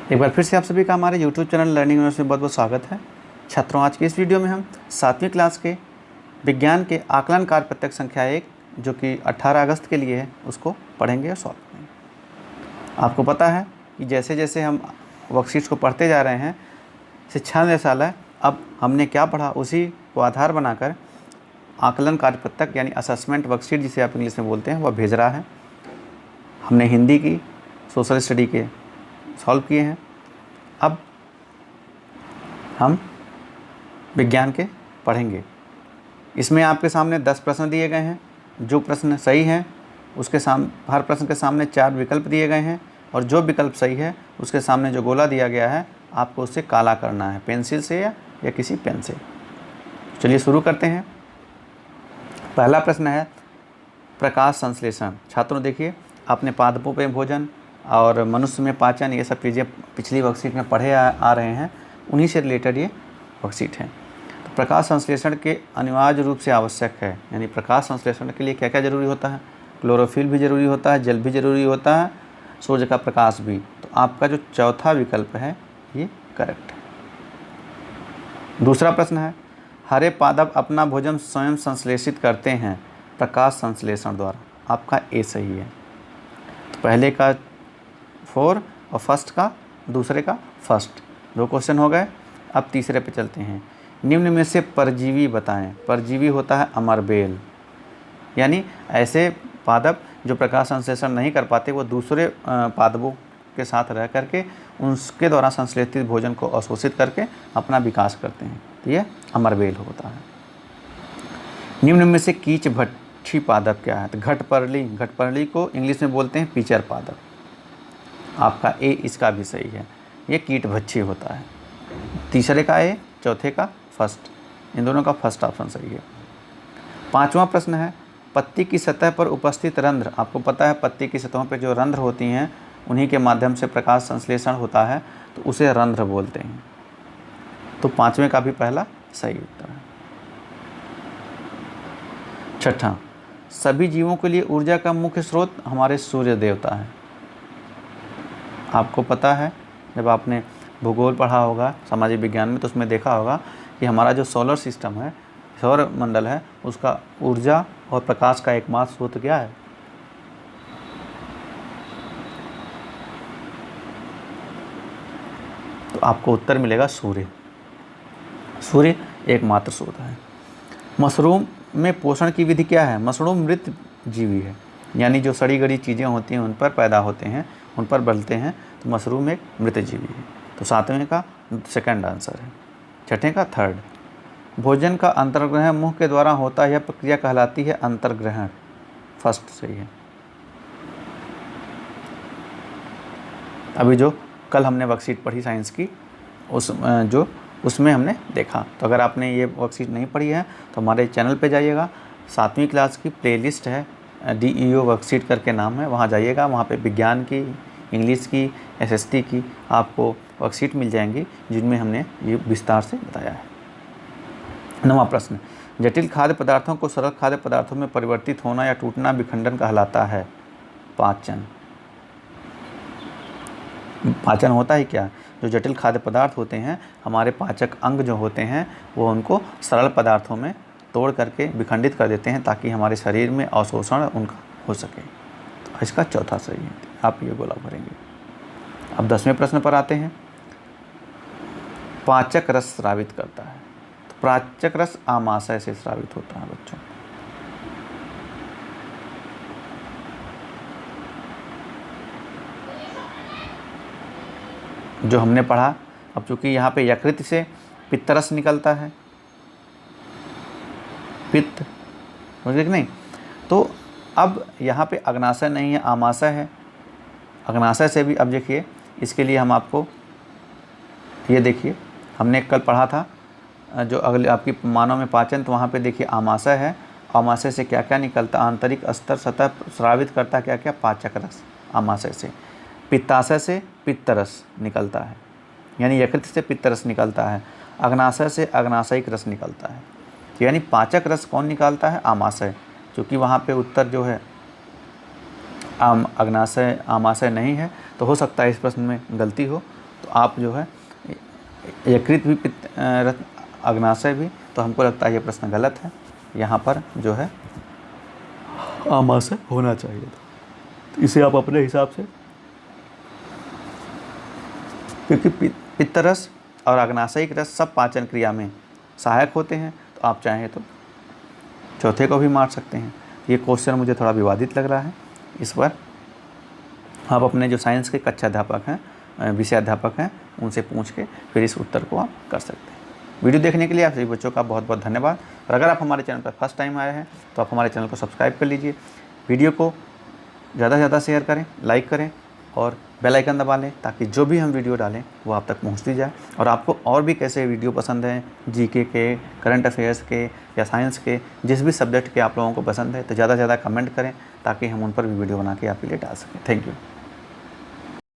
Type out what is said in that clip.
एक बार फिर से आप सभी का हमारे YouTube चैनल लर्निंग यूनिवर्स में बहुत बहुत स्वागत है। छात्रों, आज की इस वीडियो में हम 7वीं क्लास के विज्ञान के आकलन कार्य प्रत्यक्ष संख्या 1 जो कि 18 अगस्त के लिए है उसको पढ़ेंगे और सॉल्व करेंगे। आपको पता है कि जैसे जैसे हम वर्कशीट्स को पढ़ते जा रहे हैं, शिक्षा निदेशालय अब हमने क्या पढ़ा उसी को आधार बनाकर आकलन कार्य प्रत्यक्ष यानी असेसमेंट वर्कशीट जिसे आप इंग्लिश में बोलते हैं वह भेज रहा है। हमने हिंदी की, सोशल स्टडी के सॉल्व किए हैं। अब हम विज्ञान के पढ़ेंगे। इसमें आपके सामने 10 प्रश्न दिए गए हैं। जो प्रश्न सही हैं उसके हर प्रश्न के सामने 4 विकल्प दिए गए हैं और जो विकल्प सही है उसके सामने जो गोला दिया गया है आपको उससे काला करना है, पेंसिल से या किसी पेन से। चलिए शुरू करते हैं। पहला प्रश्न है प्रकाश संश्लेषण। छात्रों देखिए, आपने पादपों पे भोजन और मनुष्य में पाचन ये सब चीज़ें पिछली वर्कशीट में पढ़े आ रहे हैं, उन्हीं से रिलेटेड ये वर्कशीट है। तो प्रकाश संश्लेषण के अनिवार्य रूप से आवश्यक है, यानी प्रकाश संश्लेषण के लिए क्या क्या ज़रूरी होता है? क्लोरोफिल भी ज़रूरी होता है, जल भी ज़रूरी होता है, सूर्य का प्रकाश भी। तो आपका जो चौथा विकल्प है ये करेक्ट है। दूसरा प्रश्न है हरे पादप अपना भोजन स्वयं संश्लेषित करते हैं प्रकाश संश्लेषण द्वारा। आपका ए सही है। तो पहले का 4 और फर्स्ट का दूसरे का फर्स्ट, 2 क्वेश्चन हो गए। अब तीसरे पे चलते हैं। निम्न में से परजीवी बताएं। परजीवी होता है अमरबेल, यानी ऐसे पादप जो प्रकाश संश्लेषण नहीं कर पाते, वो दूसरे पादपों के साथ रह करके उसके द्वारा संश्लेषित भोजन को अवशोषित करके अपना विकास करते हैं। तो ये अमरबेल होता है। निम्न में से कीच भट्ठी पादप क्या है? तो घटपर्ली को इंग्लिश में बोलते हैं पिचर पादप। आपका ए इसका भी सही है, ये कीट भक्षी होता है। तीसरे का ए, चौथे का फर्स्ट, इन दोनों का फर्स्ट ऑप्शन सही है। पांचवा प्रश्न है पत्ती की सतह पर उपस्थित रंध्र। आपको पता है पत्ती की सतहों पर जो रंध्र होती हैं उन्हीं के माध्यम से प्रकाश संश्लेषण होता है, तो उसे रंध्र बोलते हैं। तो पांचवें का भी पहला सही उत्तर है। छठा, सभी जीवों के लिए ऊर्जा का मुख्य स्रोत हमारे सूर्य देवता है। आपको पता है जब आपने भूगोल पढ़ा होगा सामाजिक विज्ञान में, तो उसमें देखा होगा कि हमारा जो सोलर सिस्टम है, सौर मंडल है, उसका ऊर्जा और प्रकाश का एकमात्र स्रोत क्या है? तो आपको उत्तर मिलेगा सूर्य। सूर्य एकमात्र स्रोत है। मशरूम में पोषण की विधि क्या है? मशरूम मृत जीवी है, यानी जो सड़ी गड़ी चीज़ें होती हैं उन पर पैदा होते हैं, उन पर बढ़ते हैं, तो मशरूम एक मृत जीवी है। तो सातवें का सेकंड आंसर है। छठे का थर्ड। भोजन का अंतर्ग्रहण मुंह के द्वारा होता है, यह प्रक्रिया कहलाती है अंतर्ग्रहण। फर्स्ट सही है। अभी जो कल हमने वर्कशीट पढ़ी साइंस की, उसमें हमने देखा। तो अगर आपने ये वर्कशीट नहीं पढ़ी है तो हमारे चैनल पे जाइएगा, 7वीं क्लास की प्लेलिस्ट है, DEO वर्कशीट करके नाम है, वहाँ जाइएगा। वहाँ पे विज्ञान की, इंग्लिश की, SST की आपको वर्कशीट मिल जाएंगी जिनमें हमने ये विस्तार से बताया है। 9वां प्रश्न, जटिल खाद्य पदार्थों को सरल खाद्य पदार्थों में परिवर्तित होना या टूटना विखंडन कहलाता है। पाचन। पाचन होता है क्या? जो जटिल खाद्य पदार्थ होते हैं, हमारे पाचक अंग जो होते हैं, वो उनको सरल पदार्थों में तोड़ करके विखंडित कर देते हैं ताकि हमारे शरीर में अवशोषण उनका हो सके। तो इसका चौथा सही है। आप ये गोला भरेंगे। अब 10वें प्रश्न पर आते हैं। पाचक रस स्रावित करता है। तो पाचक रस आमाशय से स्रावित होता है बच्चों। जो हमने पढ़ा, अब चूंकि यहाँ पे यकृत से पित्तरस निकलता है, पित्त, समझे कि नहीं? तो अब यहाँ पे अग्नाशय नहीं है, आमाशय है। अग्नाशय से भी अब देखिए, इसके लिए हम आपको ये देखिए, हमने कल पढ़ा था जो अगले आपकी मानव में पाचन, तो वहाँ पे देखिए आमाशय है। आमाशय से क्या क्या निकलता? आंतरिक स्तर सतह स्रावित करता क्या क्या? पाचक रस आमाशय से। पित्ताशय से पित्तरस निकलता है, यानी यकृत से पित्तरस निकलता है। अग्नाशय से अग्नाशयिक रस निकलता है। तो यानी पाचक रस कौन निकालता है? आमाशय। क्योंकि वहाँ पे उत्तर जो है अग्नाशय आमाशय नहीं है, तो हो सकता है इस प्रश्न में गलती हो। तो आप जो है यकृत भी पित्त अग्नाशय भी, तो हमको लगता है ये प्रश्न गलत है। यहाँ पर जो है आमाशय होना चाहिए था। तो इसे आप अपने हिसाब से, क्योंकि पित्तरस और अग्नाशयिक रस सब पाचन क्रिया में सहायक होते हैं, तो आप चाहें तो चौथे को भी मार सकते हैं। ये क्वेश्चन मुझे थोड़ा विवादित लग रहा है। इस पर आप अपने जो साइंस के कक्षा अध्यापक हैं, विषय अध्यापक हैं, उनसे पूछ के फिर इस उत्तर को आप कर सकते हैं। वीडियो देखने के लिए आप सभी बच्चों का बहुत बहुत धन्यवाद। और अगर आप हमारे चैनल पर फर्स्ट टाइम आए हैं तो आप हमारे चैनल को सब्सक्राइब कर लीजिए। वीडियो को ज़्यादा से ज़्यादा शेयर करें, लाइक करें और बेल आइकन दबा लें, ताकि जो भी हम वीडियो डालें वो आप तक पहुंचती जाए। और आपको और भी कैसे वीडियो पसंद हैं, जीके के, करंट अफेयर्स के या साइंस के, जिस भी सब्जेक्ट के आप लोगों को पसंद है, तो ज़्यादा से ज़्यादा कमेंट करें, ताकि हम उन पर भी वीडियो बना के आपके लिए डाल सकें। Thank you.